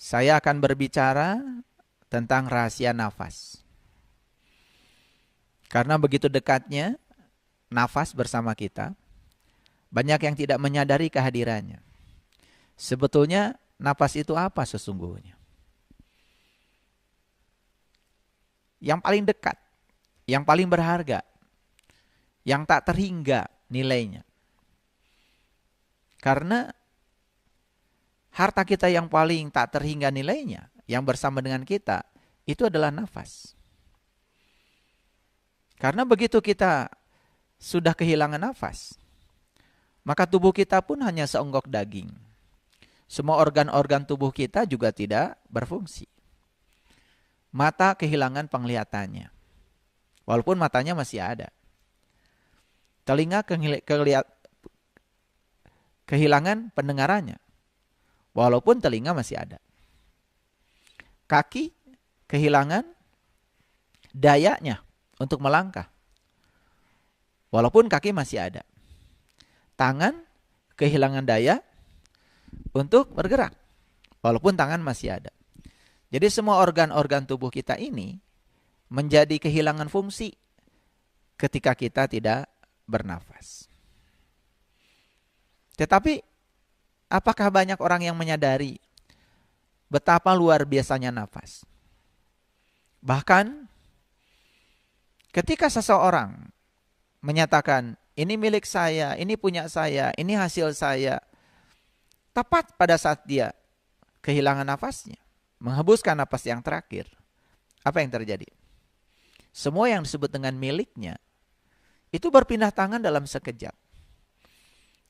Saya akan berbicara tentang rahasia nafas. Karena begitu dekatnya nafas bersama kita, banyak yang tidak menyadari kehadirannya. Sebetulnya nafas itu apa sesungguhnya? Yang paling dekat, yang paling berharga, yang tak terhingga nilainya. Karena harta kita yang paling tak terhingga nilainya, yang bersama dengan kita, itu adalah nafas. Karena begitu kita sudah kehilangan nafas, maka tubuh kita pun hanya seonggok daging. Semua organ-organ tubuh kita juga tidak berfungsi. Mata kehilangan penglihatannya, walaupun matanya masih ada. Telinga kehilangan pendengarannya, walaupun telinga masih ada. Kaki kehilangan dayanya untuk melangkah, walaupun kaki masih ada. Tangan kehilangan daya untuk bergerak, walaupun tangan masih ada. Jadi semua organ-organ tubuh kita ini menjadi kehilangan fungsi ketika kita tidak bernafas. Tetapi apakah banyak orang yang menyadari betapa luar biasanya nafas? Bahkan ketika seseorang menyatakan, ini milik saya, ini punya saya, ini hasil saya, tepat pada saat dia kehilangan nafasnya, menghembuskan nafas yang terakhir, apa yang terjadi? Semua yang disebut dengan miliknya, itu berpindah tangan dalam sekejap.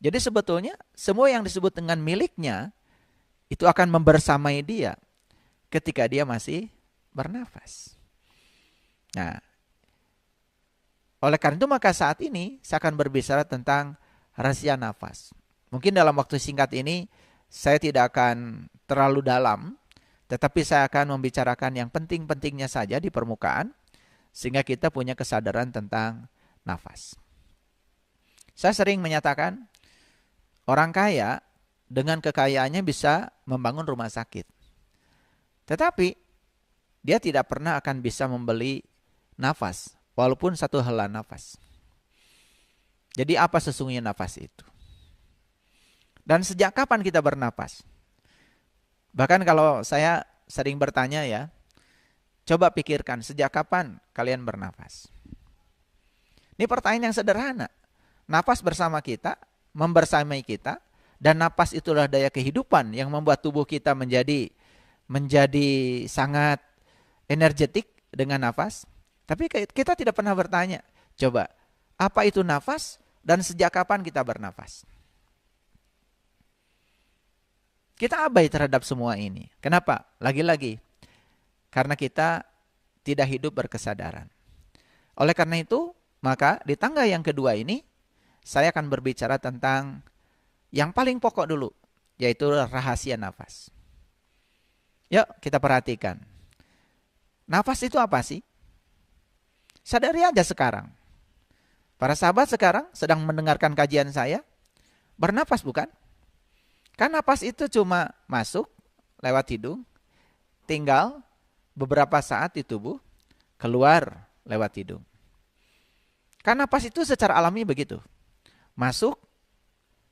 Jadi sebetulnya semua yang disebut dengan miliknya itu akan membersamai dia ketika dia masih bernafas. Nah, oleh karena itu maka saat ini saya akan berbicara tentang rahasia nafas. Mungkin dalam waktu singkat ini saya tidak akan terlalu dalam, tetapi saya akan membicarakan yang penting-pentingnya saja di permukaan sehingga kita punya kesadaran tentang nafas. Saya sering menyatakan orang kaya dengan kekayaannya bisa membangun rumah sakit. Tetapi dia tidak pernah akan bisa membeli nafas, walaupun satu hela nafas. Jadi apa sesungguhnya nafas itu? Dan sejak kapan kita bernafas? Bahkan kalau saya sering bertanya ya, coba pikirkan sejak kapan kalian bernafas? Ini pertanyaan yang sederhana. Nafas bersama kita, membersamai kita, dan nafas itulah daya kehidupan yang membuat tubuh kita menjadi sangat energetik dengan nafas. Tapi kita tidak pernah bertanya, coba apa itu nafas dan sejak kapan kita bernafas? Kita abai terhadap semua ini. Kenapa? Lagi-lagi, karena kita tidak hidup berkesadaran. Oleh karena itu, maka di tangga yang kedua ini, saya akan berbicara tentang yang paling pokok dulu, yaitu rahasia nafas. Yuk kita perhatikan. Nafas itu apa sih? Sadari aja sekarang. Para sahabat sekarang sedang mendengarkan kajian saya, bernafas bukan? Kan nafas itu cuma masuk lewat hidung, tinggal beberapa saat di tubuh, keluar lewat hidung. Kan nafas itu secara alami begitu. Masuk,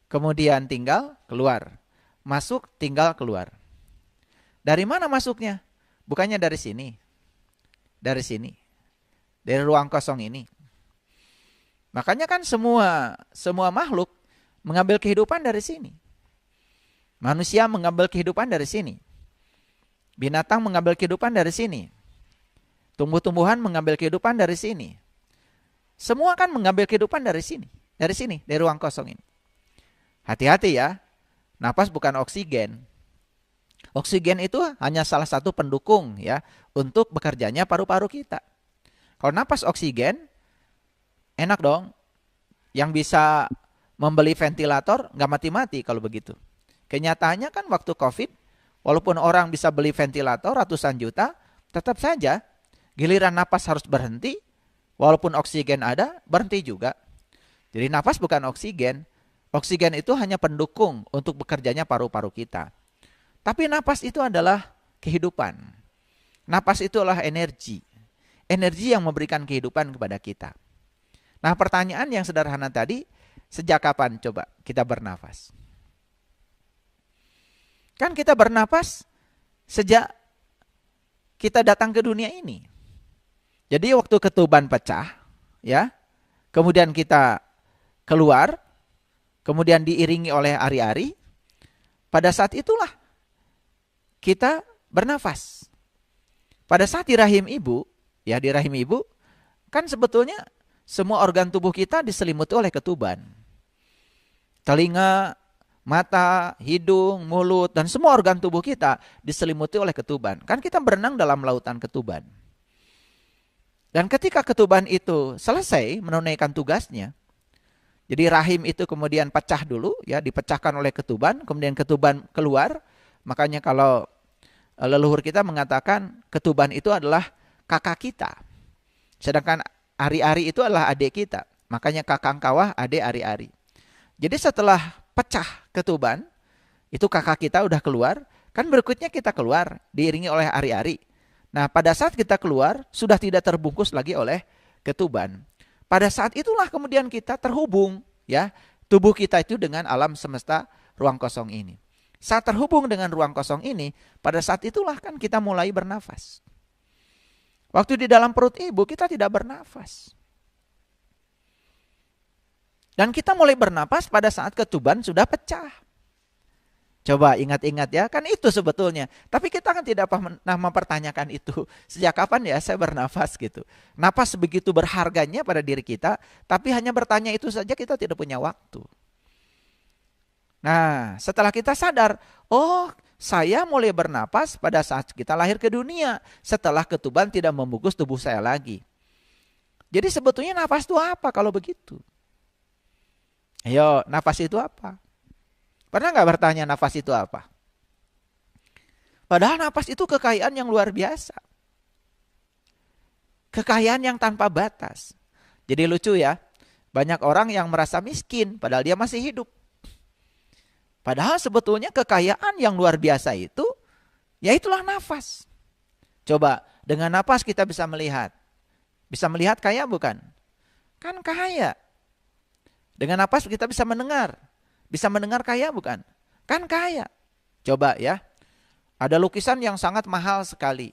kemudian tinggal, keluar. Masuk, tinggal, keluar. Dari mana masuknya? Bukannya dari sini. Dari sini. Dari ruang kosong ini. Makanya kan semua makhluk mengambil kehidupan dari sini. Manusia mengambil kehidupan dari sini. Binatang mengambil kehidupan dari sini. Tumbuh-tumbuhan mengambil kehidupan dari sini. Semua kan mengambil kehidupan dari sini. Dari sini, dari ruang kosong ini. Hati-hati ya, napas bukan oksigen. Oksigen itu hanya salah satu pendukung ya untuk bekerjanya paru-paru kita. Kalau napas oksigen, enak dong. Yang bisa membeli ventilator nggak mati-mati kalau begitu. Kenyataannya kan waktu COVID, walaupun orang bisa beli ventilator ratusan juta, tetap saja giliran napas harus berhenti, walaupun oksigen ada, berhenti juga. Jadi napas bukan oksigen. Oksigen itu hanya pendukung untuk bekerjanya paru-paru kita. Tapi napas itu adalah kehidupan. Napas itu adalah energi. Energi yang memberikan kehidupan kepada kita. Nah, pertanyaan yang sederhana tadi, sejak kapan coba kita bernafas? Kan kita bernafas sejak kita datang ke dunia ini. Jadi waktu ketuban pecah, ya, kemudian kita keluar, kemudian diiringi oleh ari-ari, pada saat itulah kita bernafas. Pada saat di rahim ibu, ya di rahim ibu, kan sebetulnya semua organ tubuh kita diselimuti oleh ketuban. Telinga, mata, hidung, mulut, dan semua organ tubuh kita diselimuti oleh ketuban. Kan kita berenang dalam lautan ketuban. Dan ketika ketuban itu selesai menunaikan tugasnya, jadi rahim itu kemudian pecah dulu, ya dipecahkan oleh ketuban, kemudian ketuban keluar. Makanya kalau leluhur kita mengatakan ketuban itu adalah kakak kita. Sedangkan ari-ari itu adalah adik kita. Makanya kakang kawah, adik ari-ari. Jadi setelah pecah ketuban, itu kakak kita udah keluar, kan berikutnya kita keluar, diiringi oleh ari-ari. Nah, pada saat kita keluar, sudah tidak terbungkus lagi oleh ketuban. Pada saat itulah kemudian kita terhubung, ya, tubuh kita itu dengan alam semesta ruang kosong ini. Saat terhubung dengan ruang kosong ini, pada saat itulah kan kita mulai bernafas. Waktu di dalam perut ibu, kita tidak bernafas. Dan kita mulai bernafas pada saat ketuban sudah pecah. Coba ingat-ingat ya, kan itu sebetulnya. Tapi kita kan tidak pernah mempertanyakan itu. Sejak kapan ya saya bernafas gitu. Napas begitu berharganya pada diri kita, tapi hanya bertanya itu saja kita tidak punya waktu. Nah, setelah kita sadar, oh saya mulai bernapas pada saat kita lahir ke dunia. Setelah ketuban tidak membungkus tubuh saya lagi. Jadi sebetulnya nafas itu apa kalau begitu? Ayo, nafas itu apa? Pernah nggak bertanya nafas itu apa? Padahal nafas itu kekayaan yang luar biasa. Kekayaan yang tanpa batas. Jadi lucu ya, banyak orang yang merasa miskin padahal dia masih hidup. Padahal sebetulnya kekayaan yang luar biasa itu, ya itulah nafas. Coba, dengan nafas kita bisa melihat. Bisa melihat kaya bukan? Kan kaya. Dengan nafas kita bisa mendengar. Bisa mendengar kaya bukan? Kan kaya. Coba ya. Ada lukisan yang sangat mahal sekali.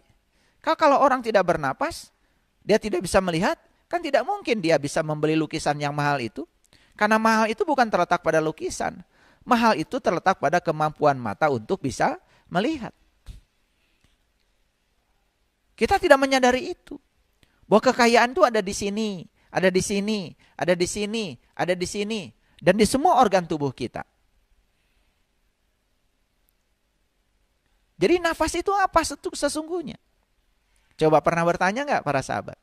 Kalau orang tidak bernapas, dia tidak bisa melihat, kan tidak mungkin dia bisa membeli lukisan yang mahal itu. Karena mahal itu bukan terletak pada lukisan. Mahal itu terletak pada kemampuan mata untuk bisa melihat. Kita tidak menyadari itu. Bahwa kekayaan itu ada di sini. Ada di sini, ada di sini, ada di sini. Dan di semua organ tubuh kita. Jadi nafas itu apa sesungguhnya? Coba pernah bertanya nggak para sahabat?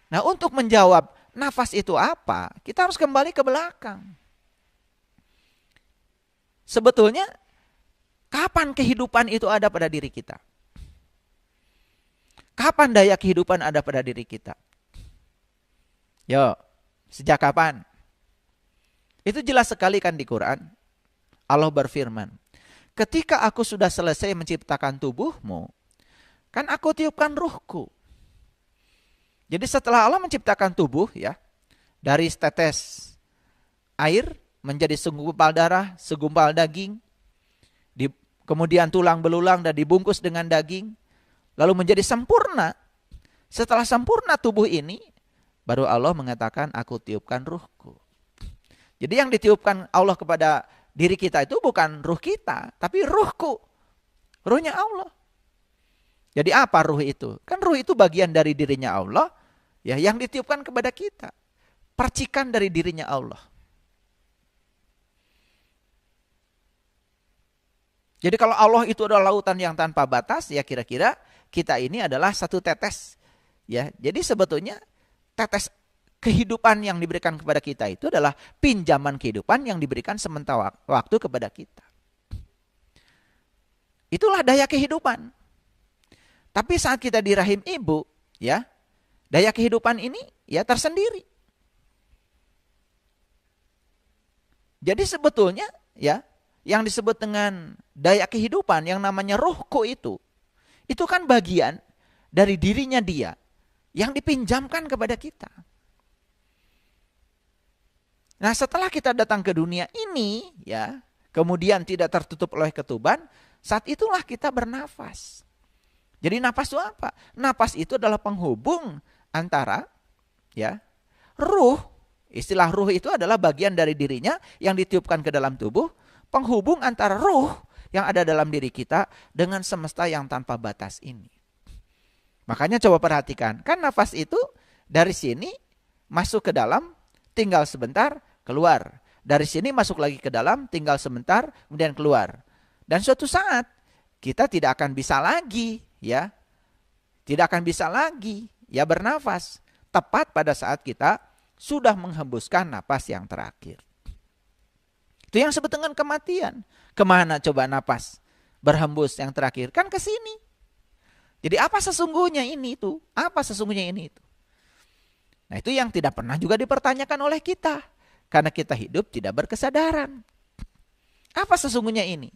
Nah, untuk menjawab nafas itu apa, kita harus kembali ke belakang. Sebetulnya, kapan kehidupan itu ada pada diri kita? Kapan daya kehidupan ada pada diri kita? Yo, sejak kapan? Itu jelas sekali kan di Quran. Allah berfirman, ketika aku sudah selesai menciptakan tubuhmu, kan aku tiupkan ruhku. Jadi setelah Allah menciptakan tubuh ya, dari setetes air menjadi segumpal darah, segumpal daging, kemudian tulang belulang dan dibungkus dengan daging, lalu menjadi sempurna. Setelah sempurna tubuh ini, baru Allah mengatakan, aku tiupkan ruhku. Jadi yang ditiupkan Allah kepada diri kita itu bukan ruh kita, tapi ruhku. Ruhnya Allah. Jadi apa ruh itu? Kan ruh itu bagian dari dirinya Allah, ya, yang ditiupkan kepada kita. Percikan dari dirinya Allah. Jadi kalau Allah itu adalah lautan yang tanpa batas, ya kira-kira kita ini adalah satu tetes. Ya, jadi sebetulnya tetes kehidupan yang diberikan kepada kita itu adalah pinjaman kehidupan yang diberikan sementara waktu kepada kita. Itulah daya kehidupan. Tapi saat kita di rahim ibu, ya, daya kehidupan ini ya tersendiri. Jadi sebetulnya ya, yang disebut dengan daya kehidupan yang namanya ruhku itu kan bagian dari dirinya dia yang dipinjamkan kepada kita. Nah, setelah kita datang ke dunia ini, ya, kemudian tidak tertutup oleh ketuban, saat itulah kita bernafas. Jadi nafas itu apa? Nafas itu adalah penghubung antara, ya, ruh. Istilah ruh itu adalah bagian dari dirinya yang ditiupkan ke dalam tubuh, penghubung antara ruh yang ada dalam diri kita dengan semesta yang tanpa batas ini. Makanya coba perhatikan, kan nafas itu dari sini masuk ke dalam, tinggal sebentar, keluar. Dari sini masuk lagi ke dalam, tinggal sebentar, kemudian keluar. Dan suatu saat kita tidak akan bisa lagi, ya, tidak akan bisa lagi, ya, bernafas tepat pada saat kita sudah menghembuskan napas yang terakhir. Itu yang disebut dengan kematian. Kemana coba napas berhembus yang terakhir? Kan ke sini. Jadi apa sesungguhnya ini itu? Apa sesungguhnya ini itu? Nah, itu yang tidak pernah juga dipertanyakan oleh kita. Karena kita hidup tidak berkesadaran. Apa sesungguhnya ini?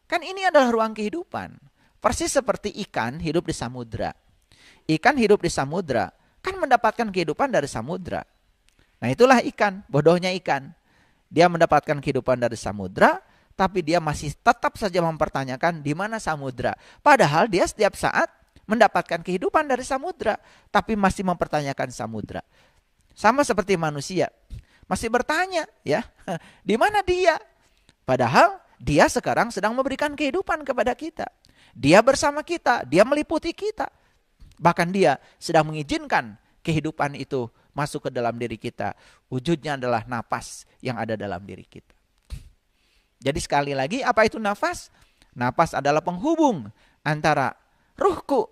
Kan ini adalah ruang kehidupan. Persis seperti ikan hidup di samudra. Ikan hidup di samudra kan mendapatkan kehidupan dari samudra. Nah, itulah ikan, bodohnya ikan. Dia mendapatkan kehidupan dari samudra, tapi dia masih tetap saja mempertanyakan di mana samudra. Padahal dia setiap saat mendapatkan kehidupan dari samudra, tapi masih mempertanyakan samudra. Sama seperti manusia, masih bertanya, ya, di mana dia? Padahal dia sekarang sedang memberikan kehidupan kepada kita. Dia bersama kita, dia meliputi kita. Bahkan dia sedang mengizinkan kehidupan itu masuk ke dalam diri kita. Wujudnya adalah napas yang ada dalam diri kita. Jadi sekali lagi, apa itu nafas? Nafas adalah penghubung antara ruhku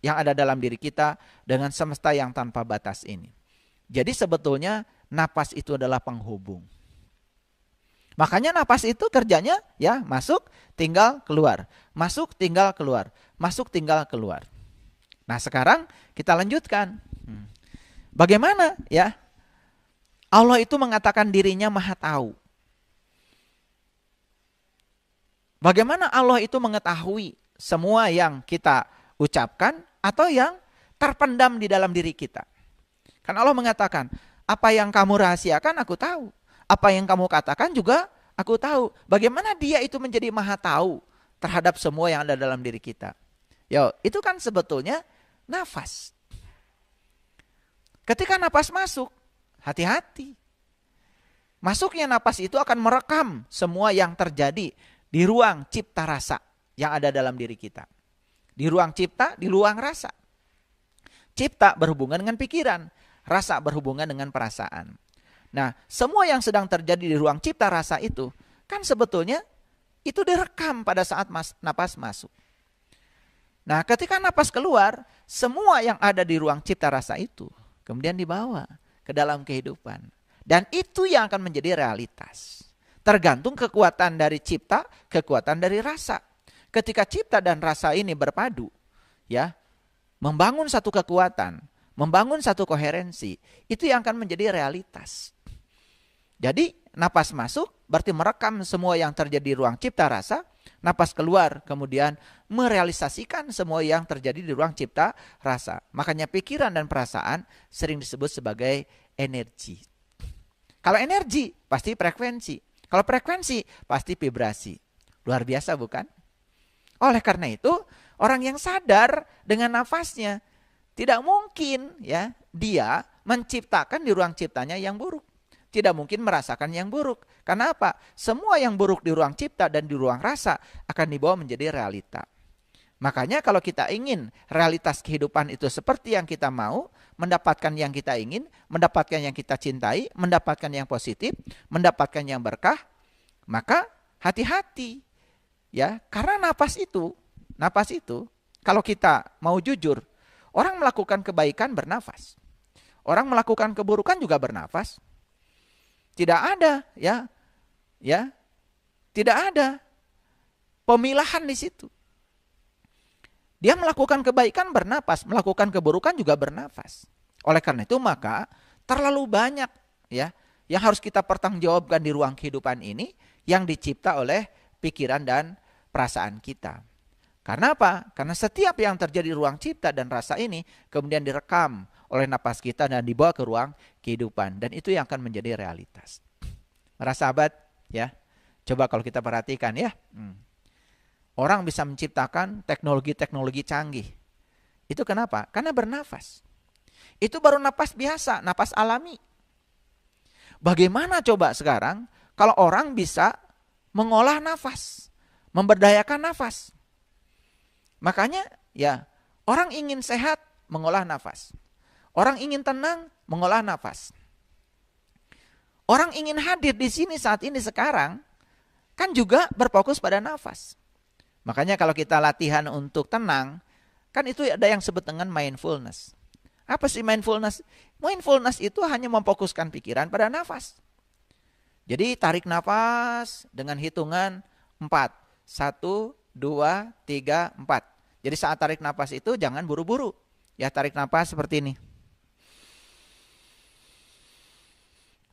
yang ada dalam diri kita dengan semesta yang tanpa batas ini. Jadi sebetulnya napas itu adalah penghubung. Makanya napas itu kerjanya, ya, masuk tinggal keluar, masuk tinggal keluar, masuk tinggal keluar. Nah, sekarang kita lanjutkan. Bagaimana, ya? Allah itu mengatakan dirinya Maha Tahu. Bagaimana Allah itu mengetahui semua yang kita ucapkan atau yang terpendam di dalam diri kita? Kan Allah mengatakan, apa yang kamu rahasiakan aku tahu. Apa yang kamu katakan juga aku tahu. Bagaimana dia itu menjadi Maha Tahu terhadap semua yang ada dalam diri kita? Yo, itu kan sebetulnya nafas. Ketika napas masuk, hati-hati. Masuknya napas itu akan merekam semua yang terjadi di ruang cipta rasa yang ada dalam diri kita. Di ruang cipta, di ruang rasa. Cipta berhubungan dengan pikiran, rasa berhubungan dengan perasaan. Nah, semua yang sedang terjadi di ruang cipta rasa itu, kan sebetulnya itu direkam pada saat napas masuk. Nah, ketika napas keluar, semua yang ada di ruang cipta rasa itu kemudian dibawa ke dalam kehidupan. Dan itu yang akan menjadi realitas. Tergantung kekuatan dari cipta, kekuatan dari rasa. Ketika cipta dan rasa ini berpadu, ya, membangun satu kekuatan, membangun satu koherensi, itu yang akan menjadi realitas. Jadi napas masuk berarti merekam semua yang terjadi di ruang cipta rasa, napas keluar kemudian merealisasikan semua yang terjadi di ruang cipta rasa. Makanya pikiran dan perasaan sering disebut sebagai energi. Kalau energi pasti frekuensi, kalau frekuensi pasti vibrasi. Luar biasa bukan? Oleh karena itu orang yang sadar dengan nafasnya tidak mungkin, ya, dia menciptakan di ruang ciptanya yang buruk. Tidak mungkin merasakan yang buruk. Karena apa? Semua yang buruk di ruang cipta dan di ruang rasa akan dibawa menjadi realita. Makanya kalau kita ingin realitas kehidupan itu seperti yang kita mau, mendapatkan yang kita ingin, mendapatkan yang kita cintai, mendapatkan yang positif, mendapatkan yang berkah, maka hati-hati. Ya, karena napas itu kalau kita mau jujur, orang melakukan kebaikan bernafas. Orang melakukan keburukan juga bernafas. Tidak ada, ya, tidak ada pemilahan di situ. Dia melakukan kebaikan bernafas, melakukan keburukan juga bernafas. Oleh karena itu maka terlalu banyak, ya, yang harus kita pertanggungjawabkan di ruang kehidupan ini yang dicipta oleh pikiran dan perasaan kita. Karena apa? Karena setiap yang terjadi di ruang cipta dan rasa ini kemudian direkam oleh napas kita dan dibawa ke ruang kehidupan. Dan itu yang akan menjadi realitas. Para sahabat, ya, coba kalau kita perhatikan ya. Orang bisa menciptakan teknologi-teknologi canggih. Itu kenapa? Karena bernafas. Itu baru napas biasa, napas alami. Bagaimana coba sekarang kalau orang bisa mengolah nafas, memberdayakan nafas? Makanya ya, orang ingin sehat mengolah nafas. Orang ingin tenang mengolah nafas. Orang ingin hadir di sini saat ini sekarang kan juga berfokus pada nafas. Makanya kalau kita latihan untuk tenang, kan itu ada yang disebut dengan mindfulness. Apa sih mindfulness? Mindfulness itu hanya memfokuskan pikiran pada nafas. Jadi tarik nafas dengan hitungan 4. 1, 2, 3, 4. Jadi saat tarik nafas itu jangan buru-buru. Ya, tarik nafas seperti ini.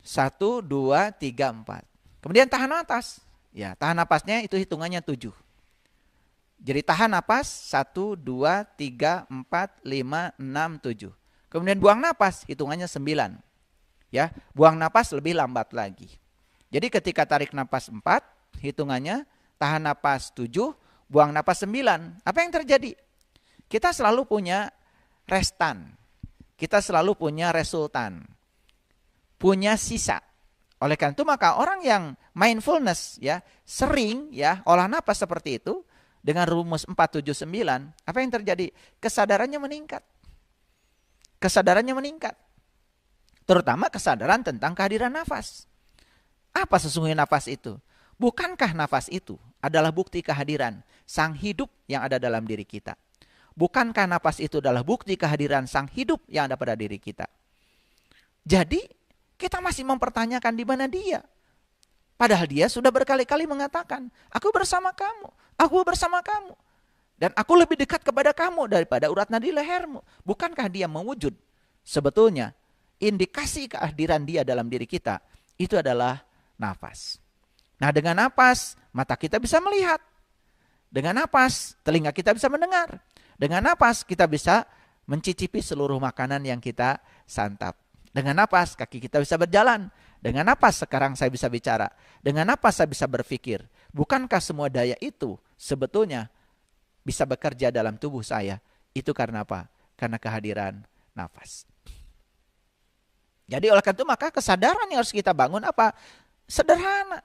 1, 2, 3, 4. Kemudian tahan nafas. Ya, tahan nafasnya itu hitungannya 7. Jadi tahan nafas 1, 2, 3, 4, 5, 6, 7. Kemudian buang nafas hitungannya 9. Ya, buang nafas lebih lambat lagi. Jadi ketika tarik nafas 4, hitungannya tahan nafas 7, buang nafas 9. Apa yang terjadi? Kita selalu punya restan. Kita selalu punya resultan. Punya sisa. Oleh karena itu maka orang yang mindfulness ya, sering ya olah nafas seperti itu dengan rumus 479, apa yang terjadi? Kesadarannya meningkat. Kesadarannya meningkat. Terutama kesadaran tentang kehadiran nafas. Apa sesungguhnya nafas itu? Bukankah nafas itu adalah bukti kehadiran sang hidup yang ada dalam diri kita? Bukankah nafas itu adalah bukti kehadiran sang hidup yang ada pada diri kita? Jadi kita masih mempertanyakan di mana dia. Padahal dia sudah berkali-kali mengatakan, aku bersama kamu, aku bersama kamu. Dan aku lebih dekat kepada kamu daripada urat nadi lehermu. Bukankah dia mewujud? Sebetulnya indikasi kehadiran dia dalam diri kita itu adalah nafas. Nah, dengan napas, mata kita bisa melihat. Dengan napas, telinga kita bisa mendengar. Dengan napas, kita bisa mencicipi seluruh makanan yang kita santap. Dengan napas, kaki kita bisa berjalan. Dengan napas, sekarang saya bisa bicara. Dengan napas, saya bisa berpikir. Bukankah semua daya itu sebetulnya bisa bekerja dalam tubuh saya? Itu karena apa? Karena kehadiran nafas. Jadi oleh karena itu, maka kesadaran yang harus kita bangun apa? Sederhana.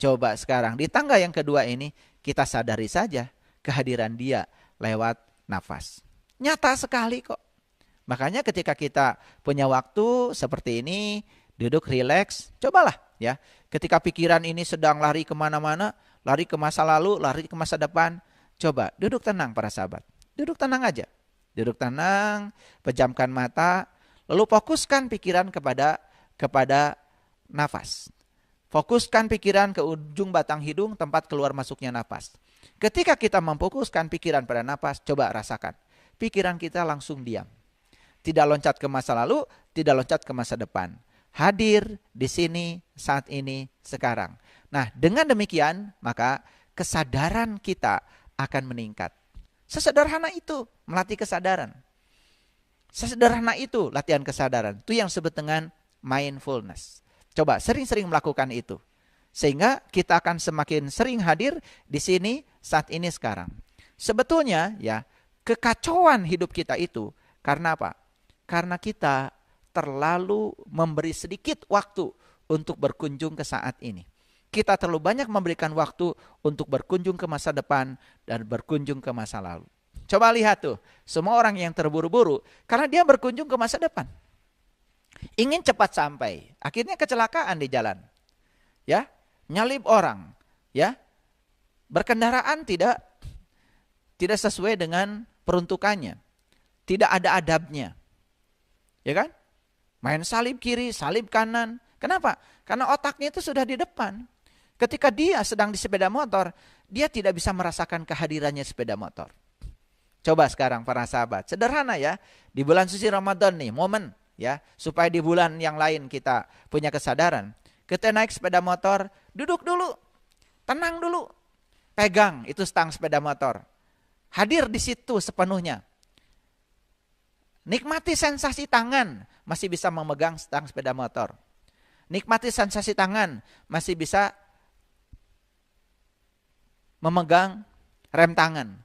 Coba sekarang di tangga yang kedua ini kita sadari saja kehadiran dia lewat nafas. Nyata sekali kok. Makanya ketika kita punya waktu seperti ini, duduk rileks, cobalah ya. Ketika pikiran ini sedang lari kemana-mana, lari ke masa lalu, lari ke masa depan, coba duduk tenang para sahabat. Duduk tenang aja. Duduk tenang, pejamkan mata, lalu fokuskan pikiran kepada nafas. Fokuskan pikiran ke ujung batang hidung, tempat keluar masuknya napas. Ketika kita memfokuskan pikiran pada napas, coba rasakan. Pikiran kita langsung diam. Tidak loncat ke masa lalu, tidak loncat ke masa depan. Hadir di sini, saat ini, sekarang. Nah, dengan demikian, maka kesadaran kita akan meningkat. Sesederhana itu melatih kesadaran. Sesederhana itu latihan kesadaran. Itu yang disebut dengan mindfulness. Coba sering-sering melakukan itu. Sehingga kita akan semakin sering hadir di sini, saat ini, sekarang. Sebetulnya ya, kekacauan hidup kita itu karena apa? Karena kita terlalu memberi sedikit waktu untuk berkunjung ke saat ini. Kita terlalu banyak memberikan waktu untuk berkunjung ke masa depan dan berkunjung ke masa lalu. Coba lihat tuh, semua orang yang terburu-buru karena dia berkunjung ke masa depan. Ingin cepat sampai, akhirnya kecelakaan di jalan. Ya, nyalip orang, ya. Berkendaraan tidak sesuai dengan peruntukannya. Tidak ada adabnya. Ya kan? Main salib kiri, salib kanan. Kenapa? Karena otaknya itu sudah di depan. Ketika dia sedang di sepeda motor, dia tidak bisa merasakan kehadirannya sepeda motor. Coba sekarang para sahabat, sederhana ya. Di bulan suci Ramadan nih, momen ya, supaya di bulan yang lain kita punya kesadaran. Kita naik sepeda motor, duduk dulu, tenang dulu. pegang itu stang sepeda motor. Hadir di situ sepenuhnya. Nikmati sensasi tangan, masih bisa memegang stang sepeda motor. Nikmati sensasi tangan, masih bisa memegang rem tangan.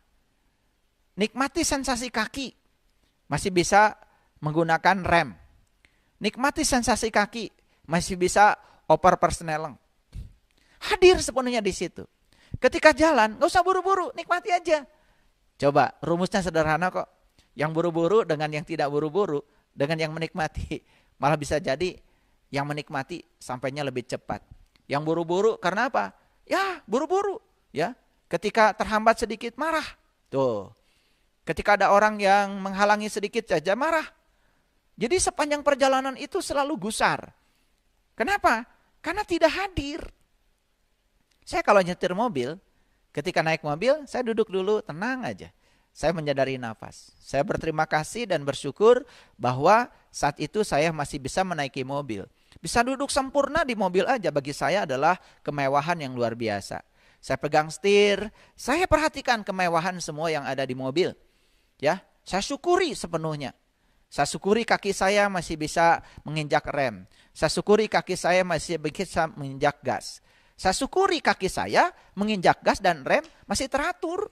Nikmati sensasi kaki, masih bisa menggunakan rem. Nikmati sensasi kaki, masih bisa oper persneleng. Hadir sepenuhnya di situ. Ketika jalan, gak usah buru-buru, nikmati aja. Coba, rumusnya sederhana kok. Yang buru-buru dengan yang tidak buru-buru, dengan yang menikmati, malah bisa jadi yang menikmati sampainya lebih cepat. Yang buru-buru karena apa? Ya, buru-buru, ya. Ketika terhambat sedikit marah. Tuh. Ketika ada orang yang menghalangi sedikit saja marah. Jadi sepanjang perjalanan itu selalu gusar. Kenapa? Karena tidak hadir. Saya kalau nyetir mobil, ketika naik mobil, saya duduk dulu, tenang aja. Saya menyadari nafas. Saya berterima kasih dan bersyukur bahwa saat itu saya masih bisa menaiki mobil. Bisa duduk sempurna di mobil aja bagi saya adalah kemewahan yang luar biasa. Saya pegang setir, saya perhatikan kemewahan semua yang ada di mobil. Ya, saya syukuri sepenuhnya. Saya syukuri kaki saya masih bisa menginjak rem. Saya syukuri kaki saya masih bisa menginjak gas. Saya syukuri kaki saya menginjak gas dan rem masih teratur.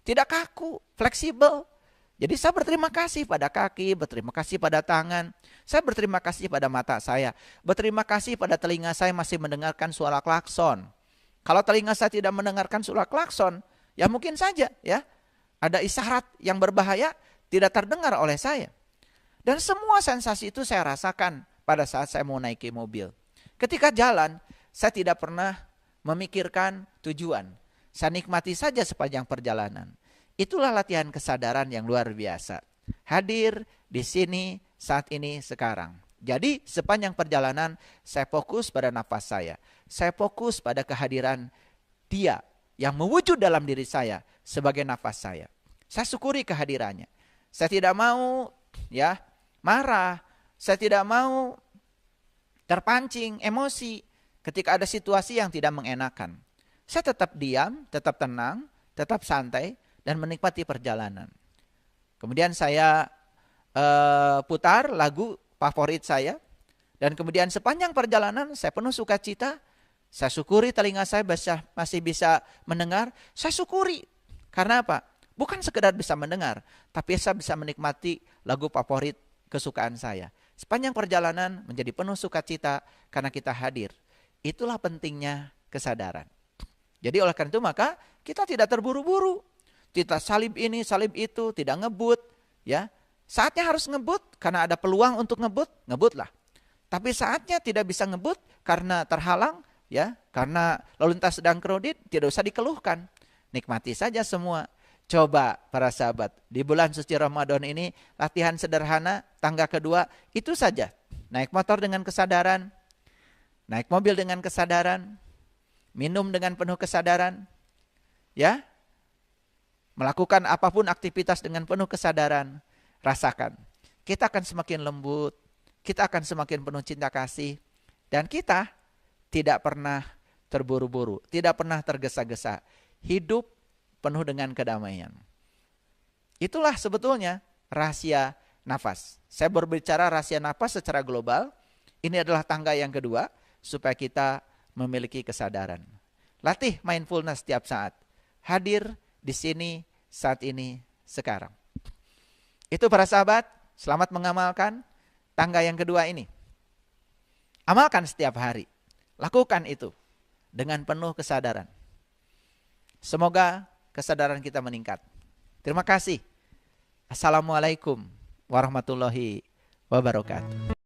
Tidak kaku, fleksibel. Jadi saya berterima kasih pada kaki, berterima kasih pada tangan. Saya berterima kasih pada mata saya. Berterima kasih pada telinga saya masih mendengarkan suara klakson. Kalau telinga saya tidak mendengarkan suara klakson, ya mungkin saja ya. Ada isyarat yang berbahaya tidak terdengar oleh saya. Dan semua sensasi itu saya rasakan pada saat saya mau naiki mobil. Ketika jalan, saya tidak pernah memikirkan tujuan. Saya nikmati saja sepanjang perjalanan. Itulah latihan kesadaran yang luar biasa. Hadir di sini, saat ini, sekarang. Jadi sepanjang perjalanan saya fokus pada nafas saya. Saya fokus pada kehadiran Dia yang mewujud dalam diri saya sebagai nafas saya. Saya syukuri kehadirannya. Saya tidak mau ya marah. Saya tidak mau terpancing emosi ketika ada situasi yang tidak mengenakan. Saya tetap diam, tetap tenang, tetap santai, dan menikmati perjalanan. Kemudian saya putar lagu favorit saya. Dan kemudian sepanjang perjalanan saya penuh sukacita. Saya syukuri telinga saya masih bisa mendengar. Saya syukuri. Karena apa? Bukan sekedar bisa mendengar, tapi saya bisa menikmati lagu favorit kesukaan saya. Sepanjang perjalanan menjadi penuh sukacita karena kita hadir. Itulah pentingnya kesadaran. Jadi oleh karena itu maka kita tidak terburu-buru. Tidak salib ini, salib itu, tidak ngebut. Ya, saatnya harus ngebut karena ada peluang untuk ngebut, ngebutlah. Tapi saatnya tidak bisa ngebut karena terhalang, ya, karena lalu lintas sedang kredit, tidak usah dikeluhkan. Nikmati saja semua. Coba para sahabat, di bulan suci Ramadan ini latihan sederhana, tangga kedua, itu saja. Naik motor dengan kesadaran, naik mobil dengan kesadaran, minum dengan penuh kesadaran, ya, melakukan apapun aktivitas dengan penuh kesadaran, rasakan. Kita akan semakin lembut, kita akan semakin penuh cinta kasih, dan kita tidak pernah terburu-buru, tidak pernah tergesa-gesa. Hidup penuh dengan kedamaian. Itulah sebetulnya rahasia nafas. Saya berbicara rahasia nafas secara global. Ini adalah tangga yang kedua, supaya kita memiliki kesadaran. Latih mindfulness setiap saat. Hadir di sini, saat ini, sekarang. Itu para sahabat, selamat mengamalkan tangga yang kedua ini. Amalkan setiap hari. Lakukan itu dengan penuh kesadaran. Semoga kesadaran kita meningkat. Terima kasih. Assalamualaikum warahmatullahi wabarakatuh.